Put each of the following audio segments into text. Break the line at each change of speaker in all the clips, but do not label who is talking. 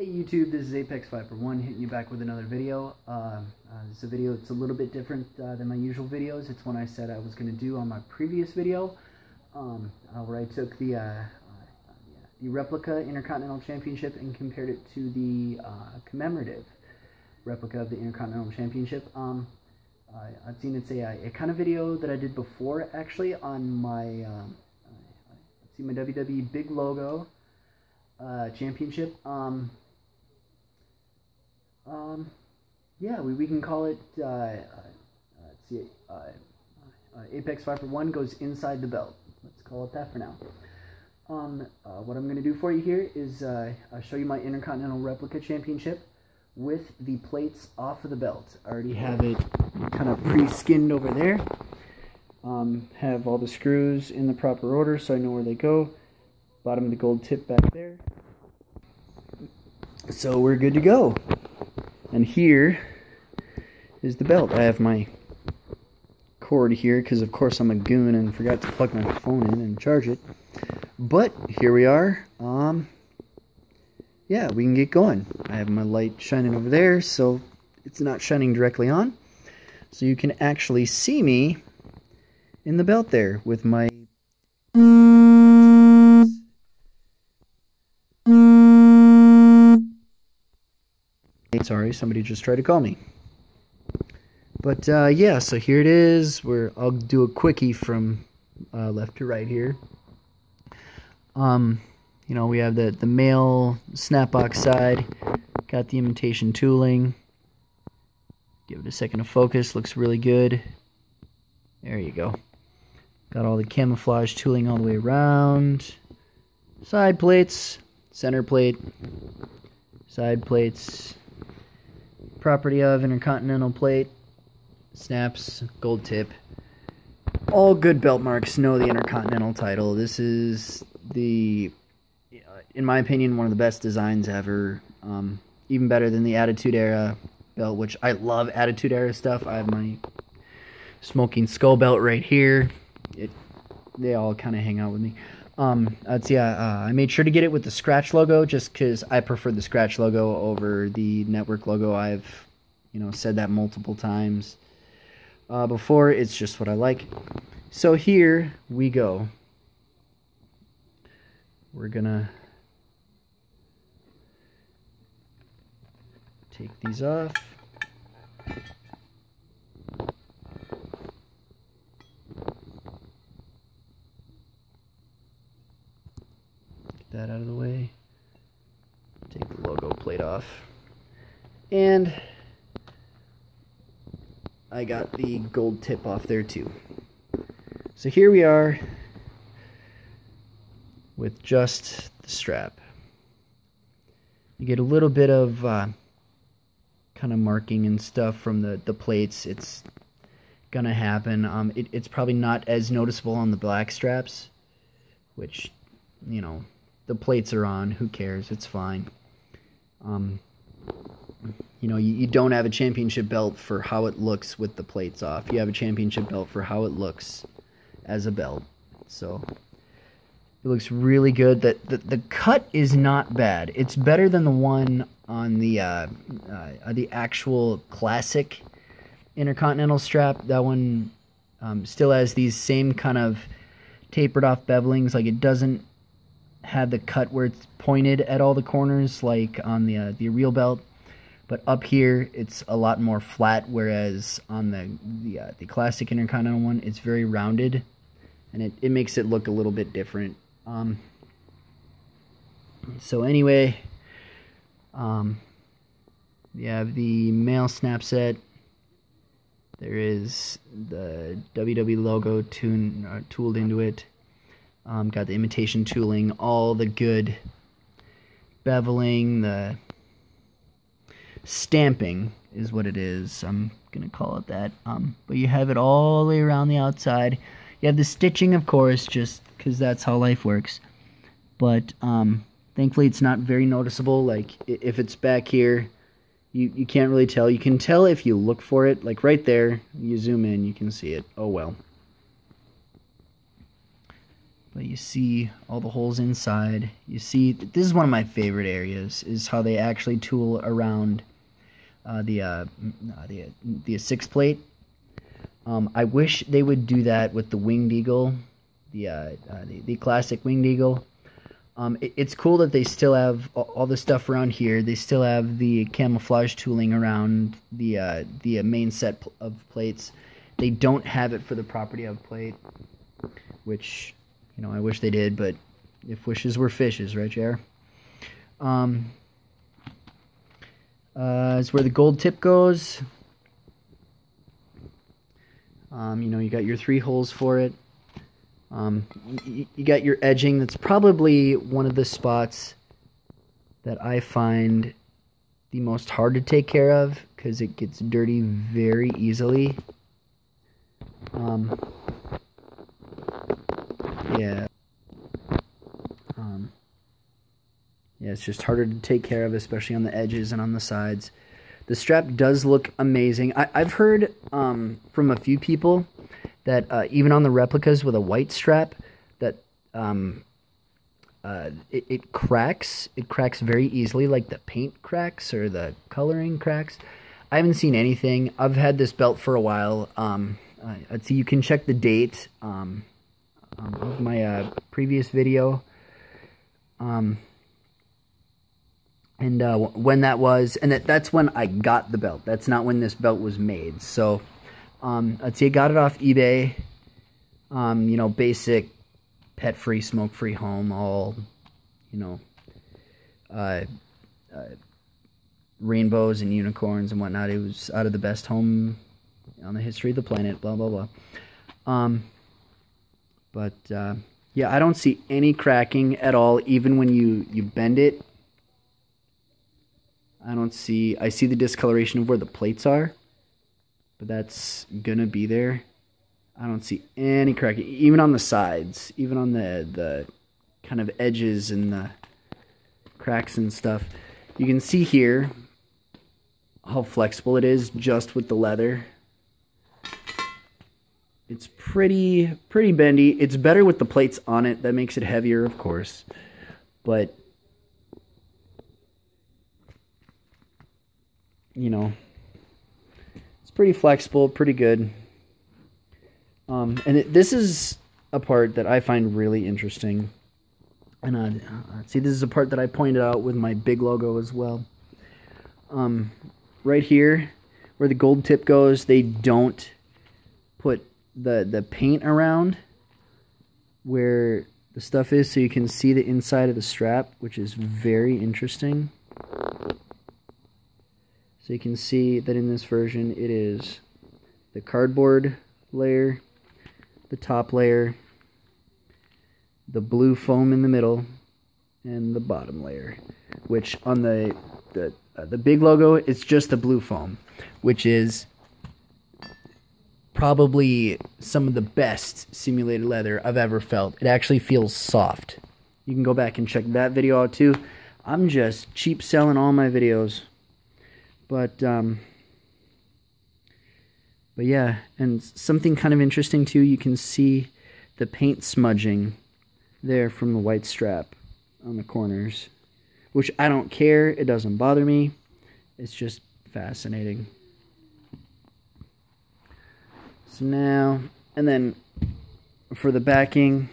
Hey YouTube, this is Apex Viper 1 hitting you back with another video. This is a video that's a little bit different than my usual videos. It's one I said I was going to do on my previous video, where I took the replica Intercontinental Championship and compared it to the commemorative replica of the Intercontinental Championship. I've seen it's a kind of video that I did before actually on my my WWE Big Logo Championship. Yeah, we can call it, let's see, Apex Viper 1 goes inside the belt. Let's call it that for now. What I'm going to do for you here is I'll show you my Intercontinental Replica Championship with the plates off of the belt. I already have it kind of pre-skinned over there. Have all the screws in the proper order so I know where they go. Bottom of the gold tip back there. So we're good to go. And here is the belt. I have my cord here because of course I'm a goon and forgot to plug my phone in and charge it. But here we are. Yeah, we can get going. I have my light shining over there so it's not shining directly on. So you can actually see me in the belt there with my sorry, somebody just tried to call me. But yeah, so here it is. I'll do a quickie from left to right here. You know, we have the male snapbox side. Got the imitation tooling. Give it a second to focus. Looks really good. There you go. Got all the camouflage tooling all the way around. Side plates, center plate, side plates. Property of Intercontinental plate, snaps, gold tip. All good belt marks know the Intercontinental title. This is in my opinion, one of the best designs ever. Even better than the Attitude Era belt, which I love Attitude Era stuff. I have my Smoking Skull belt right here. They all kind of hang out with me. I made sure to get it with the scratch logo just because I prefer the scratch logo over the network logo. I've, said that multiple times before. It's just what I like. So here we go. We're gonna take these off. That out of the way. Take the logo plate off. And I got the gold tip off there too. So here we are with just the strap. You get a little bit of kind of marking and stuff from the plates. It's gonna happen. It's probably not as noticeable on the black straps, which, the plates are on, who cares, it's fine. You don't have a championship belt for how it looks with the plates off. You have a championship belt for how it looks as a belt. So it looks really good. The cut is not bad. It's better than the one on the actual classic Intercontinental strap. That one still has these same kind of tapered off bevelings. Like, it doesn't have the cut where it's pointed at all the corners like on the real belt, but up here it's a lot more flat, whereas on the classic Intercontinental one it's very rounded, and it makes it look a little bit different. So anyway, you have the male snap set. There is the WWE logo tooled into it. Got the imitation tooling, all the good beveling, the stamping is what it is. I'm going to call it that. But you have it all the way around the outside. You have the stitching, of course, just because that's how life works. But thankfully it's not very noticeable. Like, if it's back here, you can't really tell. You can tell if you look for it. Like right there, you zoom in, you can see it. Oh well. But you see all the holes inside. You see, this is one of my favorite areas, is how they actually tool around the 6 plate. I wish they would do that with the Winged Eagle, the classic Winged Eagle. It's cool that they still have all the stuff around here. They still have the camouflage tooling around the main set of plates. They don't have it for the property of plate, which, you know, I wish they did, but if wishes were fishes, right, JR? It's where the gold tip goes. You know, you got your 3 holes for it. You got your edging. That's probably one of the spots that I find the most hard to take care of, because it gets dirty very easily. Yeah. Yeah, it's just harder to take care of, especially on the edges and on the sides. The strap does look amazing. I've heard from a few people that even on the replicas with a white strap, that it cracks. It cracks very easily, like the paint cracks or the coloring cracks. I haven't seen anything. I've had this belt for a while. Let's see, you can check the date of my previous video. And when that was, and that's when I got the belt. That's not when this belt was made. So, let's see, I got it off eBay. You know, basic, pet-free, smoke-free home, all, you know, rainbows and unicorns and whatnot. It was out of the best home on the history of the planet, blah, blah, blah. Yeah, I don't see any cracking at all, even when you bend it. I see the discoloration of where the plates are, but that's gonna be there. I don't see any cracking, even on the sides, even on the kind of edges and the cracks and stuff. You can see here how flexible it is just with the leather. It's pretty bendy. It's better with the plates on it. That makes it heavier, of course, but you know, it's pretty flexible, pretty good. This is a part that I find really interesting. And see, this is a part that I pointed out with my big logo as well. Right here, where the gold tip goes, they don't put the paint around where the stuff is, so you can see the inside of the strap, which is very interesting. So you can see that in this version, it is the cardboard layer, the top layer, the blue foam in the middle, and the bottom layer. Which on the big logo, it's just the blue foam, which is probably some of the best simulated leather I've ever felt. It actually feels soft. You can go back and check that video out too. I'm just cheap selling all my videos. But yeah, and something kind of interesting too, you can see the paint smudging there from the white strap on the corners, which I don't care, it doesn't bother me, it's just fascinating. So now, and then for the backing,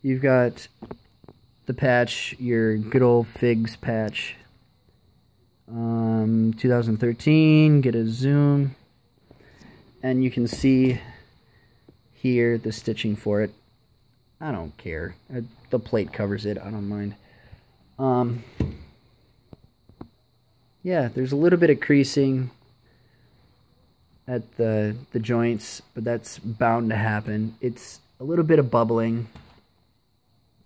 you've got the patch, your good old Figs patch. 2013, get a zoom, and you can see here the stitching for it. I don't care. The plate covers it. I don't mind. Yeah, there's a little bit of creasing at the joints, but that's bound to happen. It's a little bit of bubbling.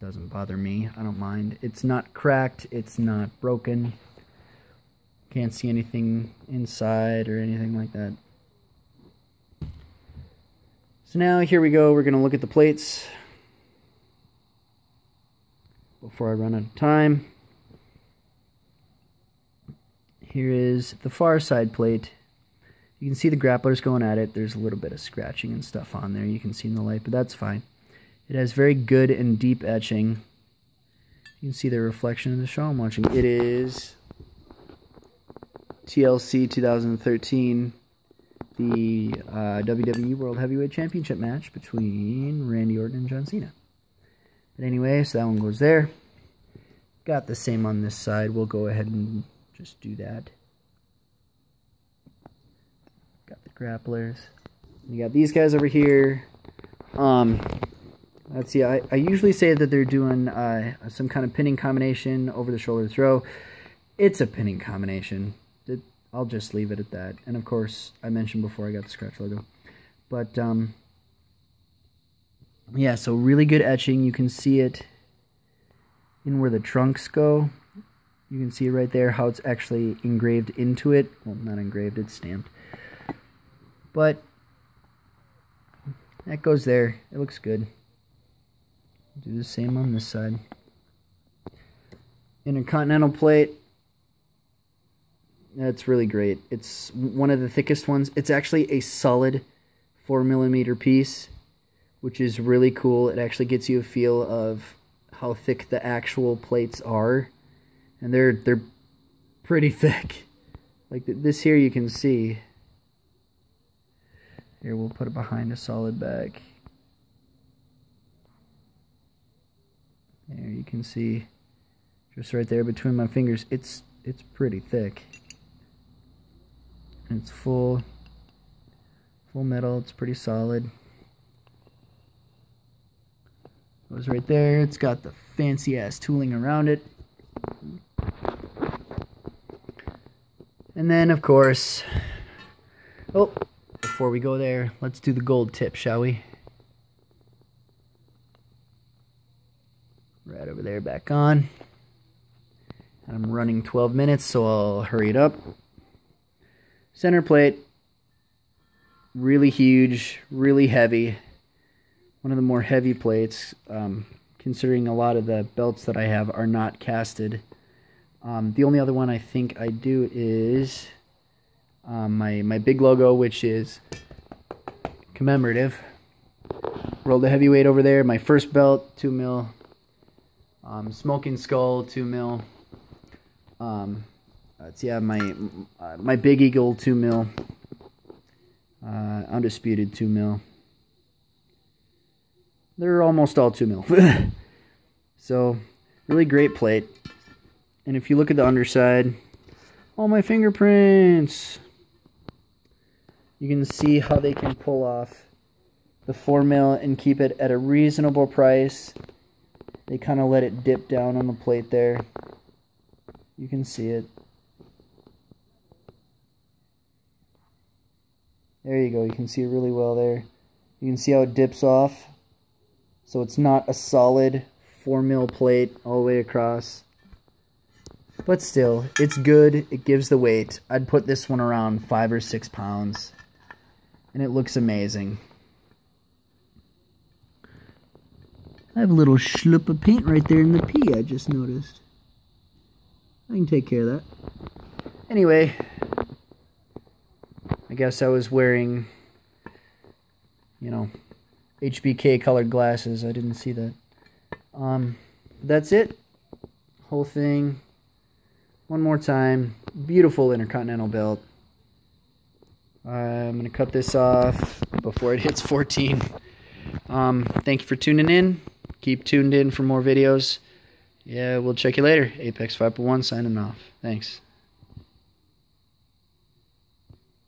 Doesn't bother me. I don't mind. It's not cracked. It's not broken. Can't see anything inside or anything like that. So now here we go. We're going to look at the plates before I run out of time. Here is the far side plate. You can see the grapplers going at it. There's a little bit of scratching and stuff on there. You can see in the light, but that's fine. It has very good and deep etching. You can see the reflection of the show I'm watching. It is TLC 2013, the WWE World Heavyweight Championship match between Randy Orton and John Cena. But anyway, so that one goes there. Got the same on this side. We'll go ahead and just do that. Got the grapplers. You got these guys over here. Let's see. I usually say that they're doing some kind of pinning combination over the shoulder throw. It's a pinning combination. I'll just leave it at that. And of course, I mentioned before I got the scratch logo. But yeah, so really good etching. You can see it in where the trunks go. You can see right there how it's actually engraved into it. Well, not engraved, it's stamped. But that goes there. It looks good. Do the same on this side. Intercontinental plate. That's really great. It's one of the thickest ones. It's actually a solid 4mm piece, which is really cool. It actually gets you a feel of how thick the actual plates are. And they're pretty thick. Like this here you can see. Here, we'll put it behind a solid back. There you can see, just right there between my fingers, it's pretty thick. And it's full metal, it's pretty solid. Goes right there. It's got the fancy ass tooling around it. And then of course, oh, before we go there, let's do the gold tip, shall we? Right over there, back on. And I'm running 12 minutes, so I'll hurry it up. Center plate, really huge, really heavy. One of the more heavy plates, considering a lot of the belts that I have are not casted. The only other one I think I do is my big logo, which is commemorative. Rolled the heavyweight over there. My first belt, 2 mil. Smoking Skull, 2 mil. Yeah, my Big Eagle, 2 mil. Undisputed, 2 mil. They're almost all 2 mil. So, really great plate. And if you look at the underside, all my fingerprints. You can see how they can pull off the 4 mil and keep it at a reasonable price. They kind of let it dip down on the plate there. You can see it. There you go. You can see it really well there. You can see how it dips off. So it's not a solid 4 mil plate all the way across. But still, it's good. It gives the weight. I'd put this one around 5 or 6 pounds. And it looks amazing. I have a little schlip of paint right there in the P, I just noticed. I can take care of that. Anyway, I guess I was wearing, you know, HBK colored glasses. I didn't see that. That's it. Whole thing. One more time. Beautiful Intercontinental belt. I'm going to cut this off before it hits 14. Thank you for tuning in. Keep tuned in for more videos. Yeah, we'll check you later. Apex 5.1 signing off. Thanks.